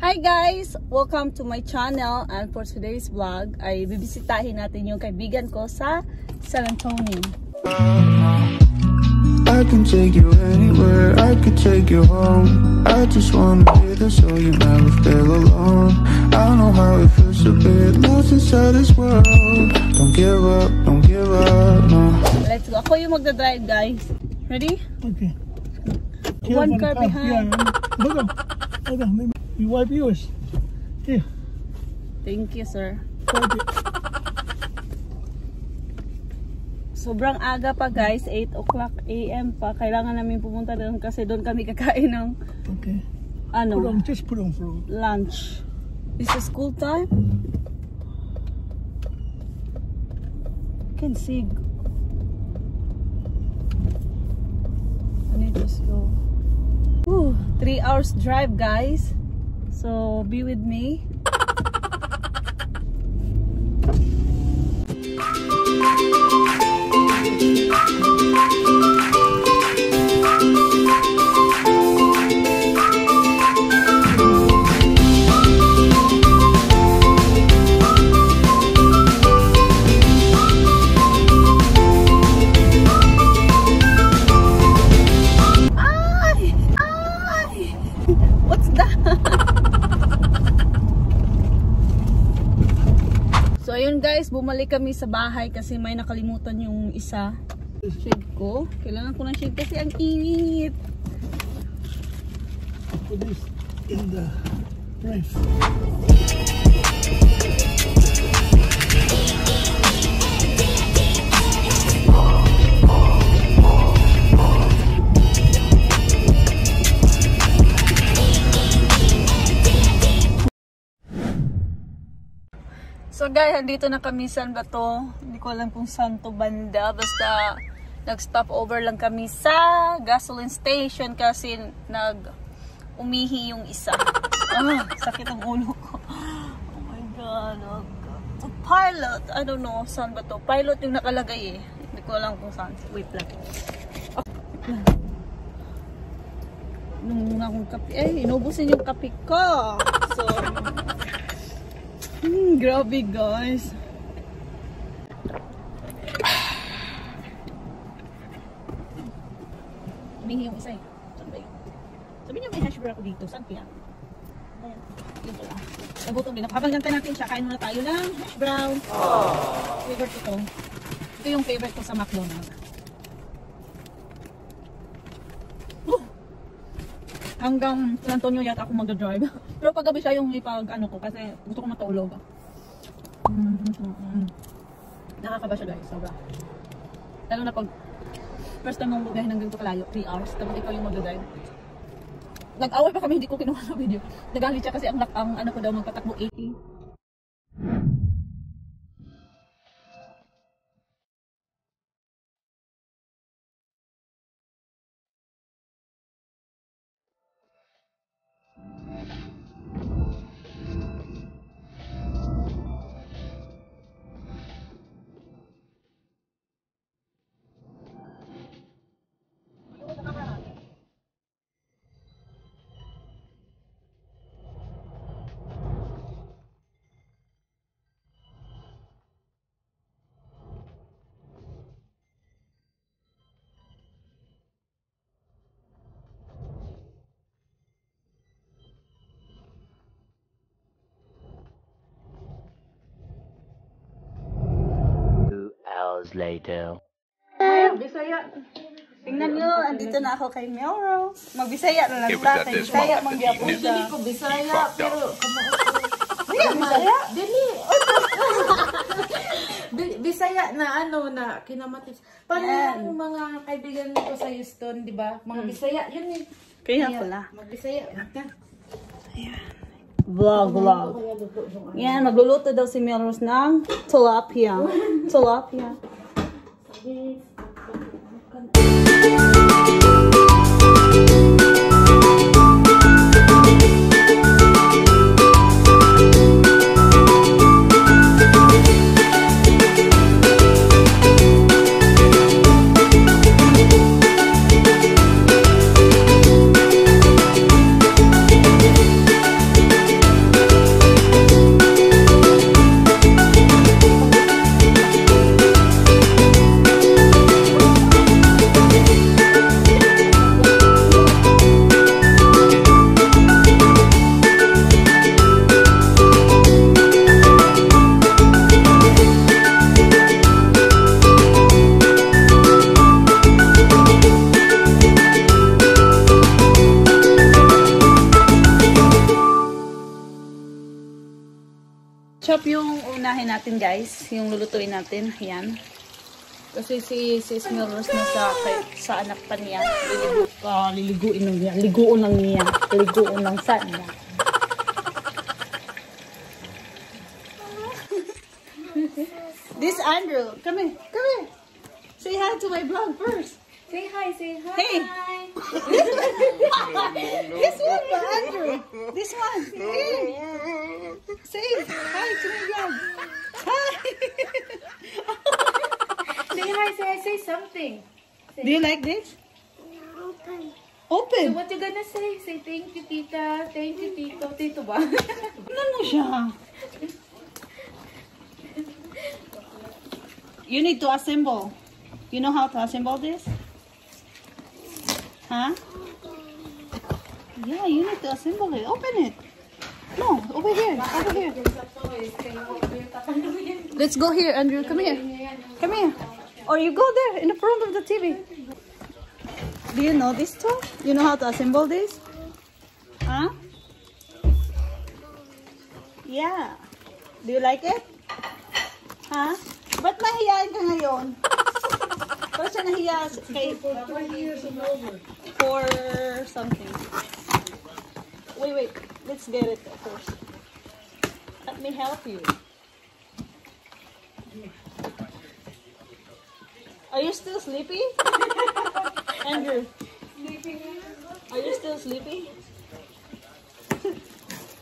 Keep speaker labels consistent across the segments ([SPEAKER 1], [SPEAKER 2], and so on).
[SPEAKER 1] Hi guys! Welcome to my channel, and for today's vlog ay bibisitahin natin yung kaibigan ko sa San Antonio.
[SPEAKER 2] I can take you anywhere, I could take you home. I just wanna be there so you never feel alone. I know how it feels to be lost inside this world. Don't give up, no.
[SPEAKER 1] Let's go. Ako yung magdadrive guys. Ready?
[SPEAKER 3] Okay.
[SPEAKER 1] One car behind.
[SPEAKER 3] Okay, maybe you wipe yours. Here.
[SPEAKER 1] Thank you, sir.
[SPEAKER 3] Wipe it.
[SPEAKER 1] Sobrang aga pa guys, 8 o'clock AM pa. Kailangan namin pumunta doon kasi doon kami kakain ng
[SPEAKER 3] Okay. Just put on fruit.
[SPEAKER 1] lunch. This is school time. I can see. I need to go. 3 hours drive guys. So be with me. What's that? So ayun guys, bumalik kami sa bahay kasi may nakalimutan yung isa shade ko. Kailangan ko ng shade kasi ang init.
[SPEAKER 3] Put this in the ref.
[SPEAKER 1] So guys, andito na kami. Saan ba to? Hindi ko alam kung saan to banda. Basta nag-stop over lang kami sa gasoline station kasi umihi yung isa. Sakit ang ulo ko. Oh my god. Oh god. So, pilot. I don't know. Saan ba to? Pilot yung nakalagay eh. Hindi ko alam kung saan. Wait lang. Nung akong kape. Inubusin yung kape ko. So, grabe guys. Umihi yung isa eh. Saan ba yun? Sabi niyo may hash brown ako dito. Saan kaya? Ayan. Dito lang. Nagutom din. Habang gantay natin siya, kain muna tayo ng hash brown. Favorite ito. Ito yung favorite ko sa McDonald's. Hanggang San Antonio yata ako mag-drive. Pero paggabi siya yung ipag-ano ko kasi gusto ko matulog. Nakakaba siya guys, sobra. Lalo na pag first time mong bugahin ng ganito kalayo, 3 hours, tapos ikaw yung mag-drive. Nag-away pa kami, hindi ko kinuha sa video. Nagalit siya kasi ang ano ko daw magpatakbo 80.
[SPEAKER 4] Later.
[SPEAKER 1] Bisaya. Tingnan nyo, andito na ako kay Melrose. Magbisaya na lang sa akin. Bisaya mangyapon siya.
[SPEAKER 5] Dili ko Bisaya, pero
[SPEAKER 1] Bisaya?
[SPEAKER 5] Dili. Bisaya na ano na kinamatis. Parang yung mga kaibigan ko sa Houston, di ba? Mga Bisaya, yun eh.
[SPEAKER 1] Kaya pala.
[SPEAKER 5] Magbisaya.
[SPEAKER 1] Vlog. Yan, magluluto daw si Melrose ng tilapia. Tilapia. chop yung unahin natin guys. Yung lulutuin natin. Ayan. Kasi si Milrose na sa anak pa niya. Liliguin lang niya. Liguon lang niya. Liguon lang sa niya. This Andrew. Come here. Come here. Say hi to my vlog first.
[SPEAKER 5] Say hi, say hi.
[SPEAKER 1] Hey. This one ba, Andrew? This one. Hey. Say hi to my vlog. Hi.
[SPEAKER 5] Say hi, say something.
[SPEAKER 1] Do you like this?
[SPEAKER 5] So
[SPEAKER 1] Open.
[SPEAKER 5] what you gonna say? Say thank you, tita. Thank you, tito. Tito ba?
[SPEAKER 1] Ano mo siya? You need to assemble. You know how to assemble this? Huh? Yeah, you need to assemble it. Open it. No, over here. Over here. Let's go here, Andrew. Come here. Come here. Or you go there in the front of the TV. Do you know this too? You know how to assemble this? Huh? Yeah. Do you like it? Huh? Ba't nahiyain ka ngayon? Ba't siya nahiya kay... For something. Wait. Let's get it first. Let me help you. Are you still sleepy? Andrew? Are you still sleepy?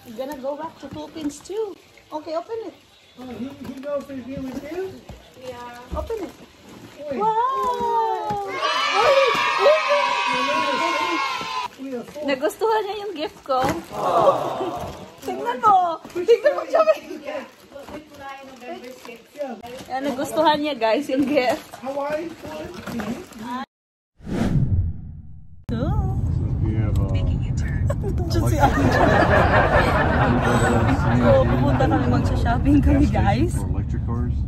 [SPEAKER 1] You're gonna go back to Philippines too. Okay, open it.
[SPEAKER 3] Oh, he knows he's here with you?
[SPEAKER 5] Yeah.
[SPEAKER 1] Open it.
[SPEAKER 3] Wait.
[SPEAKER 1] Wow! Nagustuhan niya yung gift ko. Tingnan mo! Tingnan mo siya! Yan, nagustuhan niya guys yung gift.
[SPEAKER 3] Hawaii?
[SPEAKER 1] Si so, pupunta kami magsha-shopping kami guys.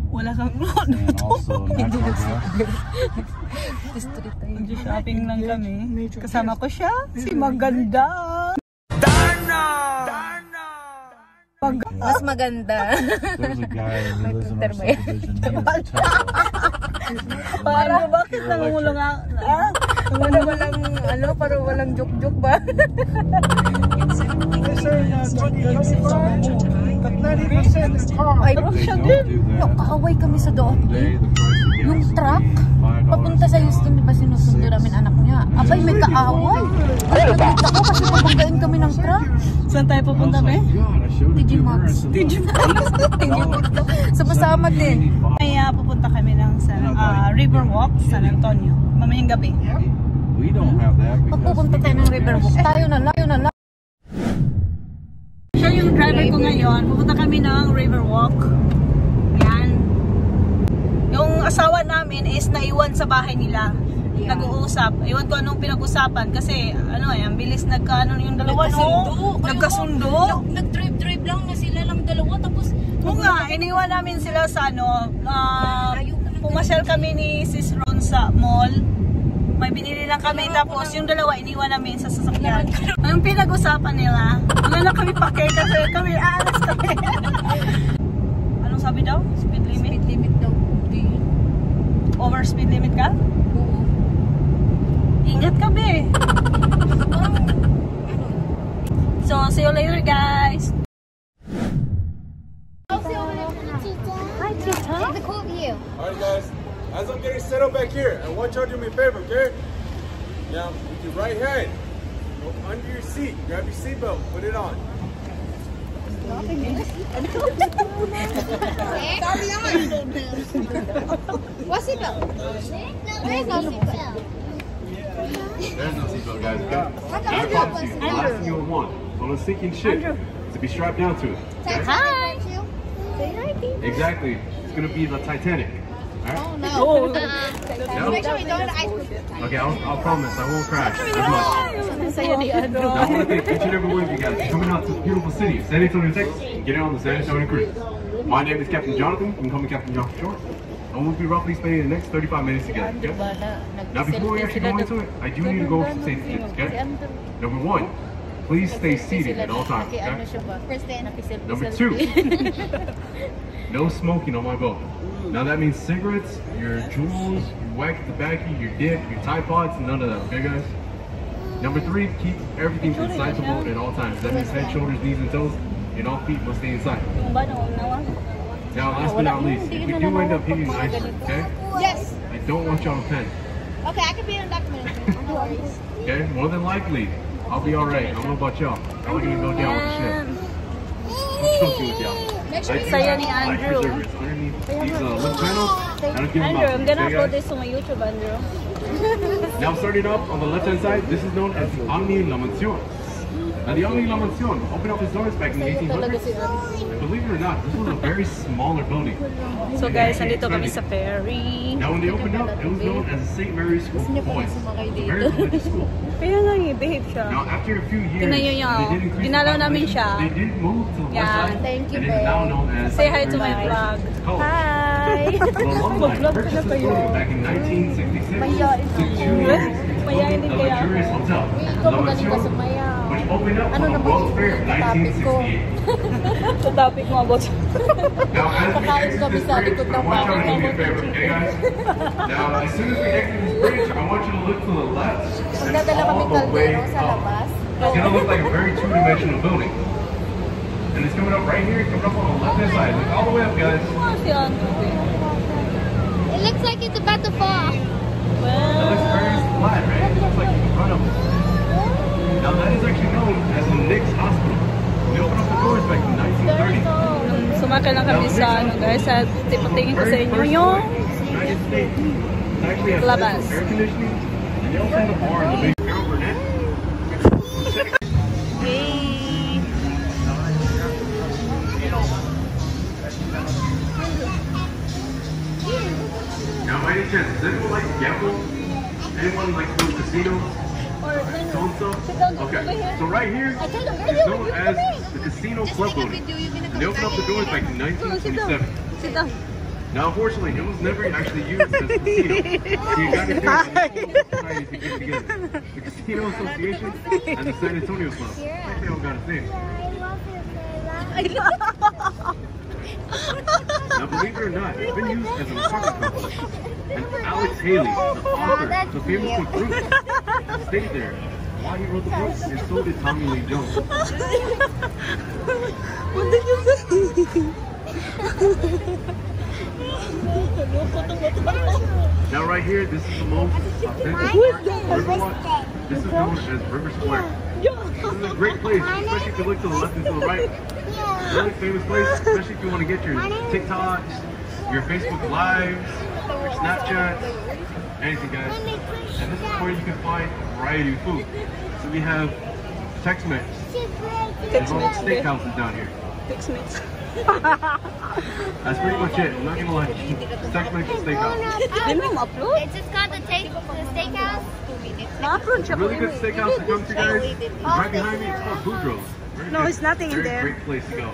[SPEAKER 1] Wala kang magsha-shopping lang kami. Kasama ko siya, si Maganda.
[SPEAKER 5] Mas maganda.
[SPEAKER 2] There's a guy and he lives in our subdivision. He has a Tesla.
[SPEAKER 1] Para bakit nangungulong nga?
[SPEAKER 5] Para walang joke-joke ba?
[SPEAKER 3] They say 25, but 90% is car.
[SPEAKER 5] Ay,
[SPEAKER 1] Pero siya
[SPEAKER 2] They
[SPEAKER 1] din.
[SPEAKER 2] don't do that.
[SPEAKER 5] Kaaway kami sa doon.
[SPEAKER 2] Today, the price of
[SPEAKER 5] Yung
[SPEAKER 2] gas
[SPEAKER 5] truck,
[SPEAKER 2] will be $5
[SPEAKER 5] papunta sa Houston, di ba sinusundo namin anak niya? Abay, may kaaway. Ay, nakita ko kasi papagain kami ng truck.
[SPEAKER 1] Saan tayo pupunta ba?
[SPEAKER 2] God, I showed it to her. I said,
[SPEAKER 5] Digimax. Sama-sama din.
[SPEAKER 1] Kaya pupunta kami ng Riverwalk, San Antonio. Mamayang gabi.
[SPEAKER 2] we don't have that
[SPEAKER 5] Pag
[SPEAKER 2] because
[SPEAKER 5] pupunta tayo ng Riverwalk, tayo na lang.
[SPEAKER 1] Siya yung driver ko ngayon. Pupunta kami ng Riverwalk. Yan. Yung asawa namin is naiwan sa bahay nila. Nag-uusap. Iwan ko anong pinag-usapan kasi ang bilis nagkaano yung dalawa, no? Nagkasundo.
[SPEAKER 5] Nag-drive lang na sila lang dalawa tapos
[SPEAKER 1] Oo nga, iniwan namin sila sa pumasyal kami ni Sis Ron sa mall. May binili lang kami tapos yung dalawa iniwan namin sa sasakyan. Anong pinag-usapan nila? Wala na kami pake kasi kami aalas kami. Anong sabi daw? Speed limit?
[SPEAKER 5] speed limit daw.
[SPEAKER 1] Over speed limit ka?
[SPEAKER 5] Oo.
[SPEAKER 1] Ingat ka be. So, see you later guys.
[SPEAKER 5] Hi, Tita. It's a cool view.
[SPEAKER 4] Alright guys, as I'm getting set up back here, I want y'all to do me a favor, okay? Now, with your right hand, go under your seat, grab your seatbelt, put it on.
[SPEAKER 5] What seatbelt? There's no seatbelt.
[SPEAKER 6] There's no seatbelt, guys. Okay? I promise you, the last thing you'll want on a sinking ship is to be strapped down to it. Okay?
[SPEAKER 5] Hi. Say hi, Tita.
[SPEAKER 6] Exactly. It's gonna be the Titanic. Alright?
[SPEAKER 5] Oh, no.
[SPEAKER 6] No?
[SPEAKER 5] Make sure we don't ice cream.
[SPEAKER 6] Okay, I'll promise I won't crash as much.
[SPEAKER 1] Sa'yo ni Andrew.
[SPEAKER 6] Now, I want to thank each and every one of you guys for coming out to this beautiful city of San Antonio, Texas, and getting on the San Antonio cruise. My name is Captain Jonathan. You can call me Captain John for short. And we'll be roughly spending the next 35 minutes together. Okay? Now, before we actually go into it, I do need to go over some safety tips. Okay? Number one, please stay seated at all times.
[SPEAKER 5] Ano
[SPEAKER 6] Okay?
[SPEAKER 5] siya ba? First day,
[SPEAKER 6] Number 2, no smoking on my boat. Now that means cigarettes, your jewels, your wax tobacco, your dip, your Tide Pods, none of that, okay guys? Number 3, keep everything inside the boat at all times. That means head, shoulders, knees, and toes, and all feet must stay inside. Now last but not least, if we do end up hitting ice, okay?
[SPEAKER 5] Yes.
[SPEAKER 6] I don't want y'all to panic.
[SPEAKER 5] Okay, I can be in documentary. No worries.
[SPEAKER 6] Okay? More than likely, I'll be alright. I don't know about y'all. I'm gonna go down with the ship. I'm joking with y'all.
[SPEAKER 5] Make sure you
[SPEAKER 1] Saya ni
[SPEAKER 6] Life
[SPEAKER 1] Andrew.
[SPEAKER 6] preservers underneath these lip panels. I don't give them
[SPEAKER 1] Andrew,
[SPEAKER 6] out.
[SPEAKER 1] I'm gonna
[SPEAKER 6] Okay,
[SPEAKER 1] upload
[SPEAKER 6] guys?
[SPEAKER 1] this on my YouTube, Andrew.
[SPEAKER 6] Now starting up on the left hand side, this is known as the Omni La Mansión. Now the Omni La Mansión opened up its doors back in the 1800s. And believe it or not, this was a very smaller building.
[SPEAKER 1] So guys, nandito kami sa ferry.
[SPEAKER 6] Now when they opened up, it was known as the St. Mary's School for Boys. It's a very religious school.
[SPEAKER 1] Kaya nga behave siya.
[SPEAKER 6] Now after a few years,
[SPEAKER 1] Tingnan nyo yun,
[SPEAKER 6] they did increase the
[SPEAKER 1] ginalaw namin
[SPEAKER 6] population.
[SPEAKER 1] siya.
[SPEAKER 6] They did move to the west
[SPEAKER 1] Yeah.
[SPEAKER 6] side.
[SPEAKER 5] Thank you,
[SPEAKER 6] and it is now
[SPEAKER 5] babe.
[SPEAKER 6] known as
[SPEAKER 1] Say hi to
[SPEAKER 6] St.
[SPEAKER 1] my
[SPEAKER 6] Mary's
[SPEAKER 1] vlog.
[SPEAKER 6] College.
[SPEAKER 1] Hi!
[SPEAKER 6] The alumni
[SPEAKER 1] Mag-vlog ka
[SPEAKER 6] purchased
[SPEAKER 1] na
[SPEAKER 6] this
[SPEAKER 1] kayo.
[SPEAKER 6] building back in 1966
[SPEAKER 5] Mayayain
[SPEAKER 6] to 2 years
[SPEAKER 1] Mayayain din
[SPEAKER 6] the
[SPEAKER 1] kaya ako.
[SPEAKER 6] luxurious hotel,
[SPEAKER 5] Ikaw
[SPEAKER 6] La
[SPEAKER 5] magaling ka
[SPEAKER 6] Mansión,
[SPEAKER 5] sa mayaw.
[SPEAKER 6] which opened up
[SPEAKER 5] Ano
[SPEAKER 6] on the
[SPEAKER 5] naman
[SPEAKER 6] World's Fair of
[SPEAKER 5] yung topic ko?
[SPEAKER 6] 1968.
[SPEAKER 1] Sa topic mo about.
[SPEAKER 6] Now, as we
[SPEAKER 5] Kakain
[SPEAKER 6] exit
[SPEAKER 5] kami
[SPEAKER 6] this
[SPEAKER 5] sa
[SPEAKER 6] bridge,
[SPEAKER 5] likod
[SPEAKER 6] I
[SPEAKER 5] ng
[SPEAKER 6] want y'all to
[SPEAKER 5] bahay.
[SPEAKER 6] do me a favor, okay, guys? Now, as soon as we exit this bridge, I want you to look to the left and
[SPEAKER 5] Magdadala kami
[SPEAKER 6] all the way
[SPEAKER 5] kaldero sa
[SPEAKER 6] up.
[SPEAKER 5] labas.
[SPEAKER 6] It's gonna look like a very two-dimensional building. And it's coming up right here, coming up on the left-hand side. Look all the way up, guys.
[SPEAKER 1] Si Andrew.
[SPEAKER 5] It looks like it's about to fall.
[SPEAKER 6] That looks very flat, right? It looks like you can run up. Now, that is actually known as the Nix Hospital. They opened up the doors back in 1930.
[SPEAKER 1] Sumakay lang kami sa ano guys, at tipatingin ko sa inyo yung
[SPEAKER 6] United States. It actually has
[SPEAKER 1] Labas.
[SPEAKER 6] central air conditioning, and they also have a bar in the big Carol Burnett.
[SPEAKER 1] Yay!
[SPEAKER 6] Now, by any chance, does anyone like to gamble? Anyone like to go to casinos? So and so? Okay, so right here is known as the Casino Club Building. And they opened up the doors back in 1927.
[SPEAKER 1] Sit down.
[SPEAKER 6] Now, unfortunately, it was never actually used as a casino. So you got to get together. The Casino Association and the San Antonio Club. They all got a thing. Now, believe it or not, it's been used as an apartment complex. And Alex Haley, the author, the famous book Roots, stayed there. Why he wrote the book, and so did Tommy Lee Jones.
[SPEAKER 1] What did you say?
[SPEAKER 6] Now, right here, this is the most authentic Riverwalk. This is known as River Square. This is a great place, especially if you look to the left and to the right. Really famous place, especially if you want to get your TikToks, your Facebook Lives, your Snapchats, anything, guys. And this is where you can find a variety of food. So we have Tex-Mex. There's all steakhouses down here.
[SPEAKER 1] Text-Mex.
[SPEAKER 6] That's pretty much it. I'm not gonna lie. Tex-Mex and steakhouse.
[SPEAKER 1] Hindi mo ma-upload?
[SPEAKER 7] It's just called the steakhouse.
[SPEAKER 1] Ma-upload siya
[SPEAKER 6] Really
[SPEAKER 1] ko
[SPEAKER 6] good steakhouse to come to, guys. Right behind me, it's called Boudreaux's. Very
[SPEAKER 1] No,
[SPEAKER 6] good.
[SPEAKER 1] it's nothing in
[SPEAKER 6] Very
[SPEAKER 1] there.
[SPEAKER 6] Great place to go.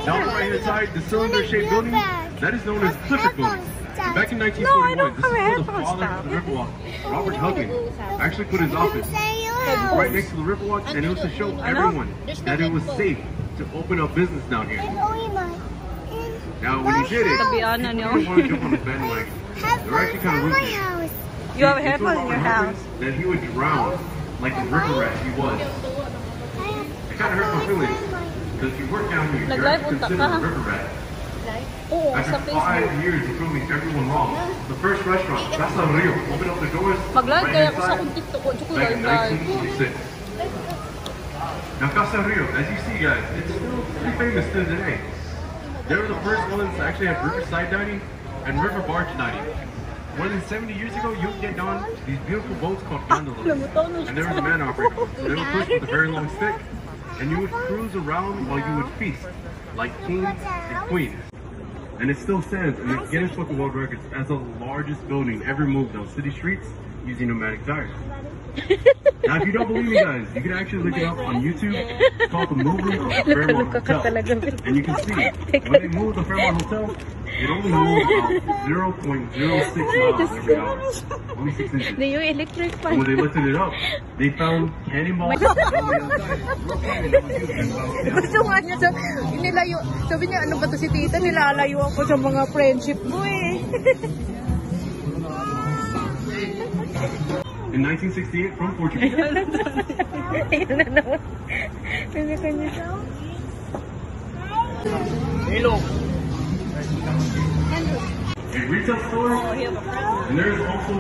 [SPEAKER 6] Now on the right hand side, the cylinder-shaped building, that is known as Clifford Building. Back in 1941, this is where the father of the Riverwalk, Robert Huggins, actually put his office right next to the Riverwalk, and it was to show everyone that it was safe to open up business down here. Now, when he did it,
[SPEAKER 1] Tabiana
[SPEAKER 6] people
[SPEAKER 1] nyo.
[SPEAKER 6] didn't want to jump on his bandwagon. They were actually kind of ruthless.
[SPEAKER 1] You have a
[SPEAKER 6] He told
[SPEAKER 1] headphone in your
[SPEAKER 6] Robert
[SPEAKER 1] house.
[SPEAKER 6] Huggins that he would drown like the river rat he was. It kind of hurt my feelings. Because if you work down here, you're
[SPEAKER 1] Nag-live
[SPEAKER 6] actually
[SPEAKER 1] unta
[SPEAKER 6] considered
[SPEAKER 1] ka?
[SPEAKER 6] a river rat.
[SPEAKER 1] Oo, sa
[SPEAKER 6] After
[SPEAKER 1] Facebook.
[SPEAKER 6] 5 years of proving everyone wrong, the first restaurant, Casa Rio, opened up the doors
[SPEAKER 1] Mag-live kaya ako sa
[SPEAKER 6] right-hand
[SPEAKER 1] akong TikTok ko. Diyo ko
[SPEAKER 6] back in
[SPEAKER 1] live.
[SPEAKER 6] 1946. Now Casa Rio, as you see guys, it's still pretty famous to today. They were the first ones to actually have riverside dining and river barge dining. More than 70 years ago, you would get on these beautiful boats called gondolas. And there was a man operating them. So they would push with a very long stick, and you would cruise around while you would feast, like kings and queens. And it still stands in the Guinness Book of World Records as the largest building ever moved on city streets using pneumatic tires. Now, if you don't believe me, guys, you can actually look it up on YouTube. It's called the movement of the Fairmont Hotel. And you can see when they moved the Fairmont Hotel, it only moved about 0.06 miles every hour. Only 6 inches.
[SPEAKER 1] Yung electric
[SPEAKER 6] And
[SPEAKER 1] fan.
[SPEAKER 6] when they lifted it up, they found cannonballs.
[SPEAKER 1] Gusto nga niya, nilayo, sabi niya, ano ba to si tita, nilalayo ako sa mga friendship mo eh.
[SPEAKER 6] In 1968 from Portugal.
[SPEAKER 1] Ayun na naman. Kanya-kanya.
[SPEAKER 3] Hello.
[SPEAKER 6] A retail store, and there is also